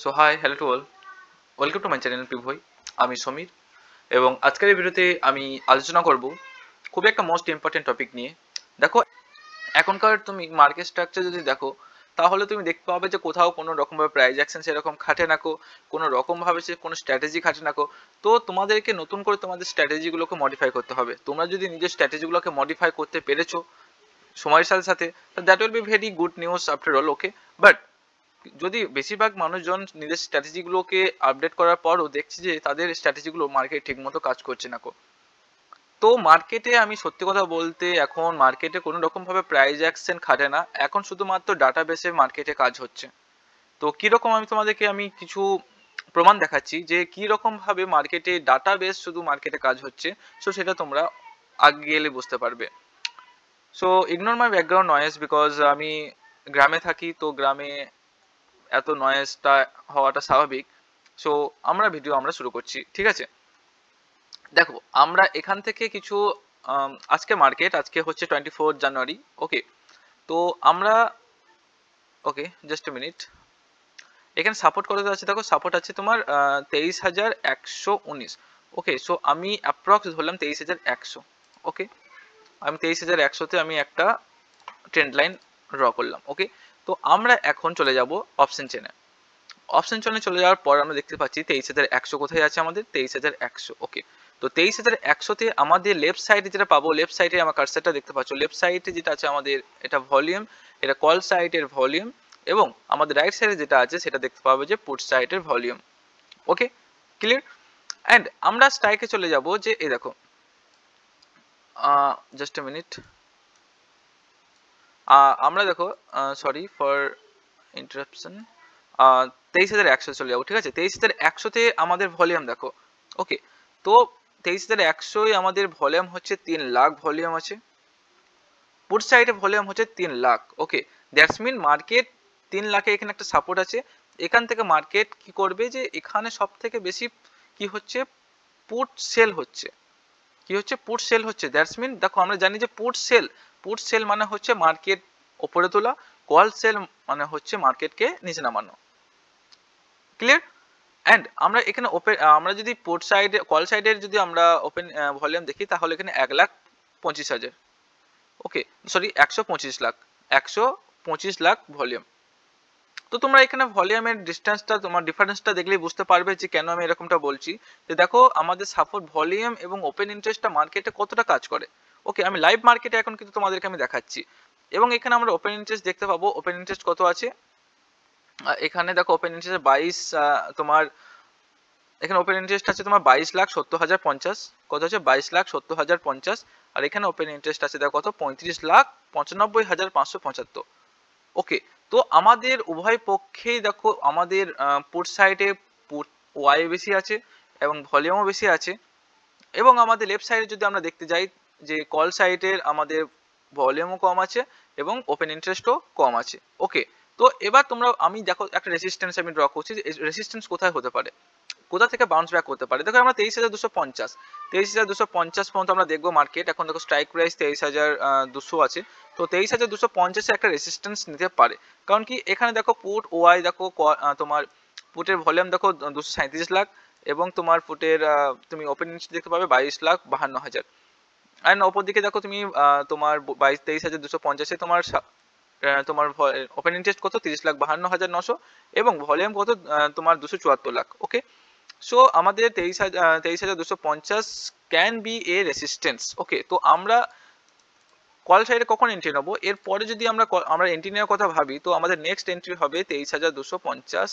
So hi hello to all, welcome to my channel পিভই। আমি সমীর এবং আজকের এই ভিডিওতে আমি আলোচনা করব খুবই একটা মোস্ট ইম্পর্টেন্ট টপিক নিয়ে। দেখো, এখনকার তুমি মার্কেট স্ট্রাকচার যদি দেখো তাহলে তুমি দেখতে পাবে যে কোথাও কোনো রকমভাবে প্রাইস অ্যাকশন সেরকম খাটে নাকো, কোনো রকমভাবে সে কোনো স্ট্র্যাটেজি খাটে নাকো। তো তোমাদেরকে নতুন করে তোমাদের স্ট্র্যাটেজিগুলোকে মডিফাই করতে হবে। তোমরা যদি নিজের স্ট্র্যাটেজিগুলোকে মডিফাই করতে পেরেছো সময়ের সাথে সাথে, that will be very good news after all. Okay, but যদি বেশিরভাগ মানুষজন নিজের স্ট্র্যাটেজিগুলোকে আপডেট করার পরও দেখছি যে তাদের স্ট্র্যাটেজিগুলো মার্কেটে ঠিকমতো কাজ করছে না কো। তো মার্কেটে আমি সত্যি কথা বলতে এখন মার্কেটে কোনো রকমভাবে প্রাইস অ্যাকশন খাটে না, এখন শুধুমাত্র ডাটাবেসে মার্কেটে কাজ হচ্ছে। তো কীরকম আমি কিছু প্রমাণ দেখাচ্ছি যে কীরকমভাবে মার্কেটে ডাটাবেস শুধু মার্কেটে কাজ হচ্ছে। সো সেটা তোমরা আগে গেলে বুঝতে পারবে। So ignore my background noise because আমি গ্রামে থাকি, তো গ্রামে এত নয়েজটা হওয়াটা স্বাভাবিক। সো আমরা শুরু করছি, ঠিক আছে। দেখো, আমরা এখান থেকে কিছু আজকে হচ্ছে 24 জানুয়ারি। ওকে, তো আমরা ওকে জাস্ট এ মিনিট। এখানে সাপোর্ট কত আছে দেখো, সাপোর্ট আছে তোমার 23,119। ওকে, সো আমি অ্যাপ্রক্স ধরলাম 23,100। ওকে, আমি 23,100-তে আমি একটা ট্রেন্ড লাইন ড্র করলাম। ওকে, তো আমরা এখন চলে যাব অপশন চেনে। অপশন চলে যাওয়ার পর আমরা দেখতে পাচ্ছি 23,100 কোথায় আছে আমাদের 23,100। ওকে, তো 23,100-তে আমাদের লেফট সাইডে যেটা পাবো, লেফট সাইডে আমার কার্সারটা দেখতে পাচ্ছ, লেফট সাইডে যেটা আছে আমাদের এটা ভলিউম, এটা কল সাইডের ভলিউম, এবং আমাদের রাইট সাইডে যেটা আছে সেটা দেখতে পাবে যে পুট সাইডের ভলিউম। Okay, clear. অ্যান্ড আমরা স্ট্রাইকে চলে যাব যে এই দেখো, জাস্ট এ মিনিট। আমরা দেখো, সরি ফর ইন্টারাপশন, 23,100 চলে যাবো, ঠিক আছে। 23,100-তে আমাদের ভলিউম দেখো। ওকে, তো 23,100-ই আমাদের ভলিউম হচ্ছে 3 লাখ ভলিউম আছে, পুট সাইডে ভলিউম হচ্ছে 3 লাখ। ওকে, দ্যাটস মিন মার্কেট 3 লাখে এখানে একটা সাপোর্ট আছে। এখান থেকে মার্কেট কি করবে যে এখানে সব থেকে বেশি কি হচ্ছে, পুট সেল হচ্ছে। কি হচ্ছে, পুট সেল হচ্ছে। দ্যাটস মিন দেখো, আমরা জানি যে পুট সেল মানে হচ্ছে মার্কেট ওপরে তোলা, কল সেল মানে হচ্ছে মার্কেটকে নিচে নামানো। ক্লিয়ার। অ্যান্ড আমরা এখানে আমরা যদি পোর্ট সাইডে কল সাইডের যদি আমরা ওপেন ভলিউম দেখি তাহলে এখানে 1,25,000। ওকে, সরি 125 লাখ, 125 লাখ ভলিউম। তো তোমরা এখানে ভলিউমের ডিস্টেন্সটা, তোমার ডিফারেন্সটা দেখলেই বুঝতে পারবে যে কেন আমি এরকমটা বলছি। যে দেখো আমাদের সাপোর্ট ভলিউম এবং ওপেন ইন্টারেস্টটা মার্কেটে কতটা কাজ করে। ওকে, আমি লাইভ মার্কেটে এখন কিন্তু তোমাদেরকে আমি দেখাচ্ছি। এবং এখানে আমরা ওপেন ইন্টারেস্ট দেখতে পাবো, ওপেন ইন্টারেস্ট কত আছে এখানে দেখো, ওপেন ইন্টারেস্ট 22, তোমার এখানে ওপেন ইন্টারেস্ট আছে তোমার 22,70,50। কত আছে 22,70,50। আর এখানে ওপেন ইন্টারেস্ট আছে দেখো কত 35,95,575। ওকে, তো আমাদের উভয় পক্ষেই দেখো আমাদের পুট সাইডে পুট ওয়াই বেশি আছে এবং ভলিউমও বেশি আছে। এবং আমাদের লেফট সাইডে যদি আমরা দেখতে যাই যে কল সাইডের আমাদের ভলিউমও কম আছে এবং ওপেন ইন্টারেস্টও কম আছে। ওকে, তো এবার তোমরা আমি দেখো একটা রেসিস্ট্যান্স আমি ড্র করছি, যে রেসিস্ট্যান্স কোথায় হতে পারে, কোথা থেকে বাউন্স ব্যাক করতে পারে। দেখো আমরা 23,250 পর্যন্ত আমরা দেখবো মার্কেট। এখন দেখো স্ট্রাইক প্রাইস 23,200 আছে, তো 23,250-এ একটা রেসিস্ট্যান্স নিতে পারে। কারণ কি এখানে দেখো পুট ওয়াই দেখো, তোমার পুটের ভলিউম দেখো 237 লাখ, এবং তোমার পুটের তুমি ওপেন ইন্টারেস্ট দেখতে পাবে 22,52,000। অ্যান্ড অপর দিকে দেখো তুমি তোমার 23,250-এ তোমার তোমার ওপেন ইন্টারেস্ট কত 30,52,900 এবং ভলিউম কত তোমার 274 লাখ। ওকে, সো আমাদের 23,250 ক্যান বি এ রেসিস্ট্যান্স। ওকে, তো আমরা কল সাইডে কখন এন্ট্রি নেবো, এরপরে যদি আমরা এন্ট্রি নেওয়ার কথা ভাবি, তো আমাদের নেক্সট এন্ট্রি হবে 23,250।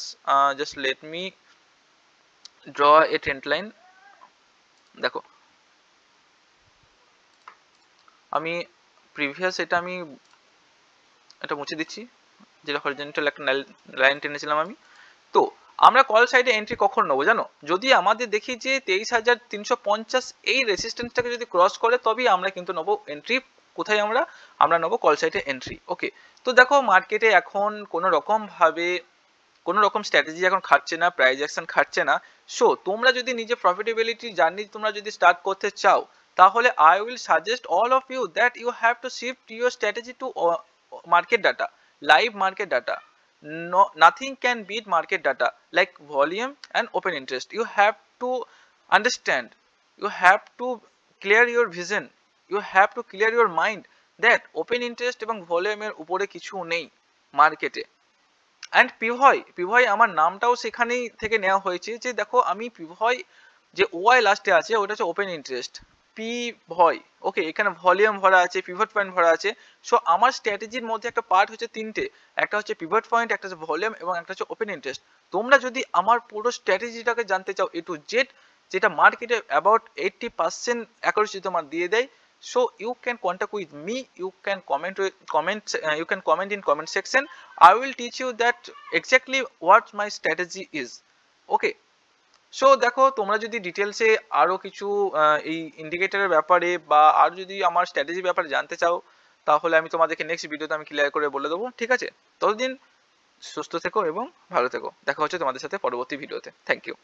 জাস্ট লেট মি ড্র এ ট্রেন্ড লাইন। দেখো আমি প্রিভিয়াস আমি এটা মুছে দিচ্ছি, যেটা হরিজন্টাল একটা লাইন টেনেছিলাম আমি। তো আমরা কল সাইডে এন্ট্রি কখন নেবো জানো, যদি আমাদের দেখি যে 23,350 এই রেসিস্ট্যান্সটাকে যদি ক্রস করে তবেই আমরা কিন্তু নেবো এন্ট্রি। কোথায় আমরা নেবো কল সাইডে এন্ট্রি। ওকে, তো দেখো মার্কেটে এখন কোনো রকম স্ট্র্যাটেজি এখন খাটছে না, প্রাইস অ্যাকশন খাটছে না। সো তোমরা যদি নিজে প্রফিটেবিলিটি জার্নি তোমরা যদি স্টার্ট করতে চাও, তাহলে I will suggest all of you that you have to shift your strategy to market data, live market data. nothing can beat market data like volume and open interest. You have to understand, you have to clear your vision, you have to clear your mind that open interest এবং ভলিউমের উপরে কিছু নেই মার্কেটে। And পিভয় আমার নামটাও সেখানেই থেকে নেওয়া হয়েছে, যে দেখো আমি পিভয় যে ওয়াই লাস্টে আছে ওটা হচ্ছে ওপেন ইন্টারেস্ট, পি ভয়, ওকে, এখানে ভলিউম ভরা আছে, পিভট পয়েন্ট ভরা আছে। সো আমার স্ট্র্যাটেজির মধ্যে একটা পার্ট হচ্ছে তিনটে, একটা হচ্ছে পিভট পয়েন্ট, একটা হচ্ছে ভলিউম এবং একটা হচ্ছে ওপেন ইন্টারেস্ট। তোমরা যদি আমার পুরো স্ট্র্যাটেজিটাকে জানতে চাও এ টু জেড, যেটা মার্কেটে অ্যাবাউট 80% অ্যাকুরেসি তোমার দিয়ে দেয়, so you can contact with me, you can you can comment in comment section. I will teach you that exactly what my strategy is, okay? So দেখো তোমরা যদি ডিটেলসে আরো কিছু এই ইন্ডিকেটরের ব্যাপারে বা আর যদি আমার স্ট্র্যাটেজির ব্যাপারে জানতে চাও, তাহলে আমি তোমাদেরকে নেক্সট ভিডিওতে আমি ক্লিয়ার করে বলে দেবো, ঠিক আছে? ততদিন সুস্থ থেকো এবং ভালো থেকো, দেখা হচ্ছে তোমাদের সাথে পরবর্তী ভিডিওতে। Thank you.